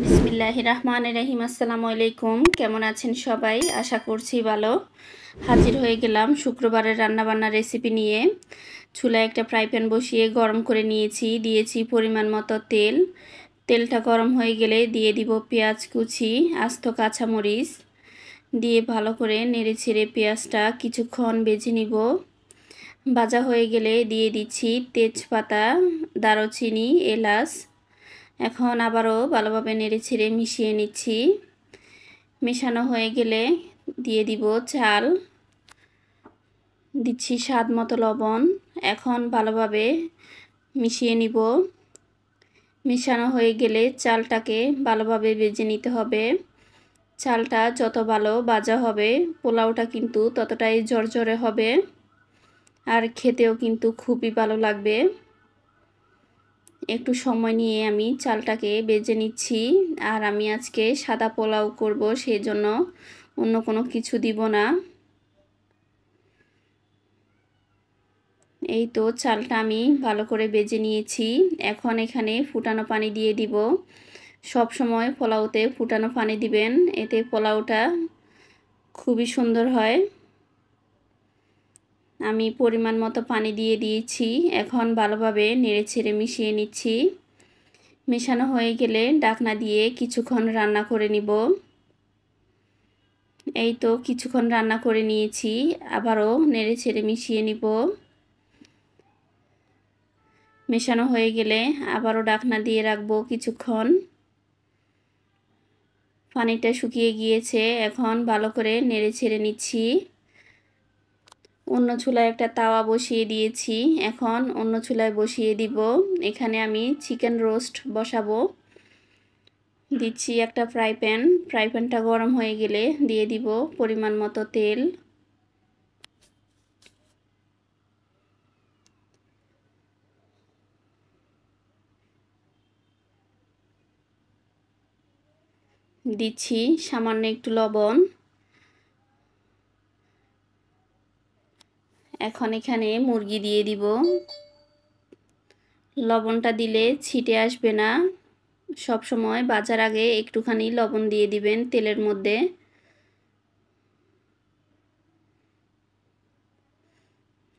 বিসমিল্লাহির রহমানির রহিম। আসসালামু আলাইকুম। কেমন আছেন সবাই? আশা করছি ভালো। হাজির হয়ে গেলাম শুক্রবারের রান্নাবান্নার রেসিপি নিয়ে। চুলায় একটা ফ্রাই প্যান বসিয়ে গরম করে নিয়েছি, দিয়েছি পরিমাণ মতো তেল। তেলটা গরম হয়ে গেলে দিয়ে দিব পেঁয়াজ কুচি, আস্ত কাঁচামরিচ দিয়ে ভালো করে নেড়েচেড়ে পেঁয়াজটা কিছুক্ষণ ভেজে নিব। ভাজা হয়ে গেলে দিয়ে দিচ্ছি তেজপাতা, দারুচিনি, এলাচ। এখন আবারও ভালোভাবে নেড়েচেড়ে মিশিয়ে নিচ্ছি। মেশানো হয়ে গেলে দিয়ে দিব চাল, দিচ্ছি স্বাদ মতো লবণ। এখন ভালোভাবে মিশিয়ে নিব। মেশানো হয়ে গেলে চালটাকে ভালোভাবে ভেজে নিতে হবে। চালটা যত ভালো ভাজা হবে পোলাওটা কিন্তু ততটাই ঝরঝরে হবে, আর খেতেও কিন্তু খুবই ভালো লাগবে। একটু সময় নিয়ে আমি চালটাকে ভেজে নিচ্ছি। আর আমি আজকে সাদা পোলাও করব, সেই জন্য অন্য কোনো কিছু দিব না। এই তো চালটা আমি ভালো করে ভেজে নিয়েছি। এখন এখানে ফুটানো পানি দিয়ে দিব। সব সময় পোলাওতে ফুটানো পানি দিবেন, এতে পোলাওটা খুবই সুন্দর হয়। আমি পরিমাণ মতো পানি দিয়ে দিয়েছি। এখন ভালোভাবে নেড়েচেড়ে মিশিয়ে নিচ্ছি। মেশানো হয়ে গেলে ঢাকনা দিয়ে কিছুক্ষণ রান্না করে নিব। এই তো কিছুক্ষণ রান্না করে নিয়েছি, আবারও নেড়েচেড়ে মিশিয়ে নিব। মেশানো হয়ে গেলে আবারও ঢাকনা দিয়ে রাখবো কিছুক্ষণ। পানিটা শুকিয়ে গিয়েছে, এখন ভালো করে নেড়েচেড়ে নিচ্ছি। অন্য চুলায় একটা তাওয়া বসিয়ে দিয়েছি, এখন অন্য চুলায় বসিয়ে দিব। এখানে আমি চিকেন রোস্ট বসাবো। দিচ্ছি একটা ফ্রাই প্যানটা গরম হয়ে গেলে দিয়ে দিব পরিমাণ মতো তেল। দিচ্ছি সামান্য একটু লবণ। এখন এখানে মুরগি দিয়ে দিব। লবণটা দিলে ছিটে আসবে না। সব সময় ভাজার আগে একটুখানি লবণ দিয়ে দিবেন তেলের মধ্যে।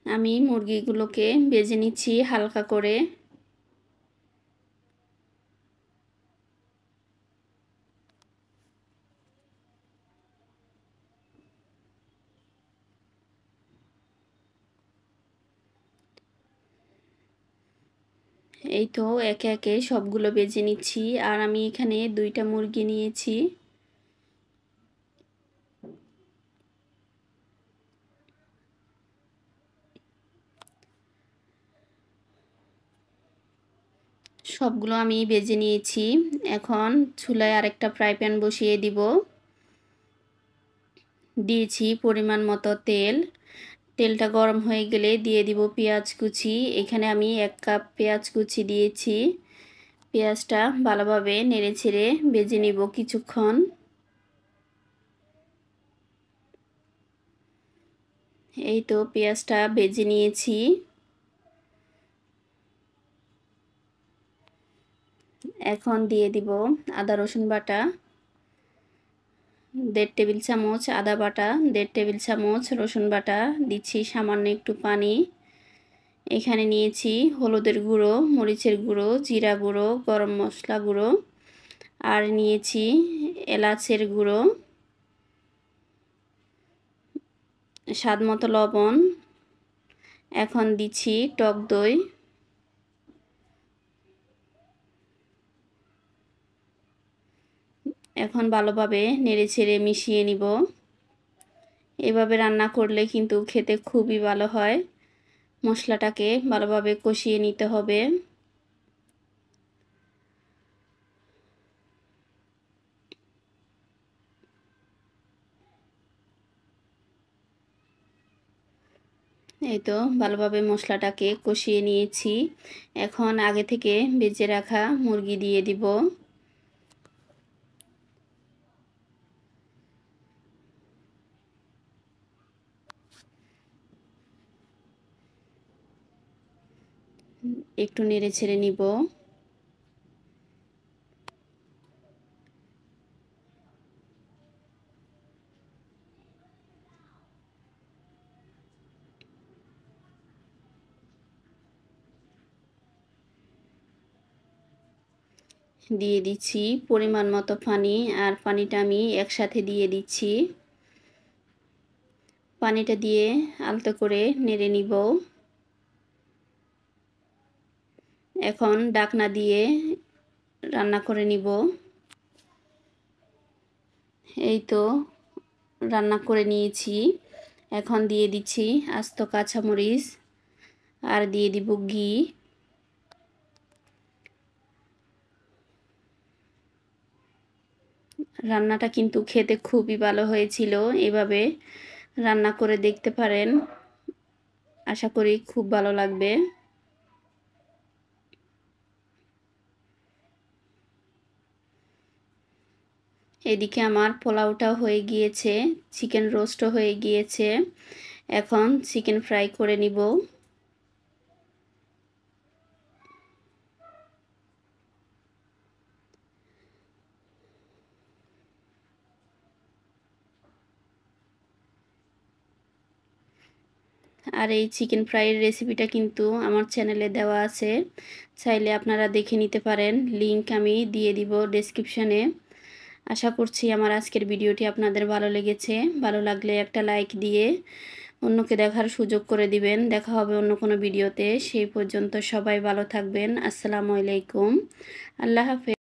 আমি মুরগিগুলোকে ভেজে নিচ্ছি হালকা করে। এই তো একে একে সবগুলো ভেজে নিচ্ছি। আর আমি এখানে 2টা মুরগি নিয়েছি। সবগুলো আমি ভেজে নিয়েছি। এখন চুলায় আরেকটা ফ্রাই প্যান বসিয়ে দিব। দিয়েছি পরিমাণ মতো তেল। তেলটা গরম হয়ে গেলে দিয়ে দিব পেঁয়াজ কুচি। এখানে আমি 1 কাপ পেঁয়াজ কুচি দিয়েছি। পেঁয়াজটা ভালোভাবে নেড়েচেড়ে ভেজে নিব কিছুক্ষণ। এই তো পেঁয়াজটা ভেজে নিয়েছি। এখন দিয়ে দিব আদা রসুন বাটা 1.5 টেবিল চামচ, আদা বাটা 1.5 টেবিল চামচ, রসুন বাটা দিচ্ছি সামান্য একটু পানি। এখানে নিয়েছি হলুদের গুঁড়ো, মরিচের গুঁড়ো, জিরা গুঁড়ো, গরম মশলা গুঁড়ো, আর নিয়েছি এলাচের গুঁড়ো, স্বাদ মতো লবণ। এখন দিচ্ছি টক দই। এখন ভালোভাবে নেড়েচেড়ে মিশিয়ে নিব। এভাবে রান্না করলে কিন্তু খেতে খুবই ভালো হয়। মশলাটাকে ভালোভাবে কষিয়ে নিতে হবে। এই তো ভালোভাবে মশলাটাকে কষিয়ে নিয়েছি। এখন আগে থেকে ভেজে রাখা মুরগি দিয়ে দিব। একটু নেড়ে ছেড়ে নিব। দিয়ে দিচ্ছি পরিমাণ মতো পানি, আর পানিটা আমি একসাথে দিয়ে দিচ্ছি। পানিটা দিয়ে আলতো করে নেড়ে নিব। এখন ঢাকনা দিয়ে রান্না করে নিব। এই তো রান্না করে নিয়েছি। এখন দিয়ে দিচ্ছি আস্ত কাঁচামরিচ, আর দিয়ে দিব ঘি। রান্নাটা কিন্তু খেতে খুবই ভালো হয়েছিল। এভাবে রান্না করে দেখতে পারেন, আশা করি খুব ভালো লাগবে। এদিকে আমার পোলাওটাও হয়ে গিয়েছে, চিকেন রোস্টও হয়ে গিয়েছে। এখন চিকেন ফ্রাই করে নিব। আর এই চিকেন ফ্রাইয়ের রেসিপিটা কিন্তু আমার চ্যানেলে দেওয়া আছে, চাইলে আপনারা দেখে নিতে পারেন। লিংক আমি দিয়ে দিব ডেসক্রিপশানে। আশা করছি আমার আজকের ভিডিওটি আপনাদের ভালো লেগেছে। ভালো লাগলে একটা লাইক দিয়ে অন্যকে দেখার সুযোগ করে দিবেন। দেখা হবে অন্য কোনো ভিডিওতে। সেই পর্যন্ত সবাই ভালো থাকবেন। আসসালামু আলাইকুম। আল্লাহ হাফেজ।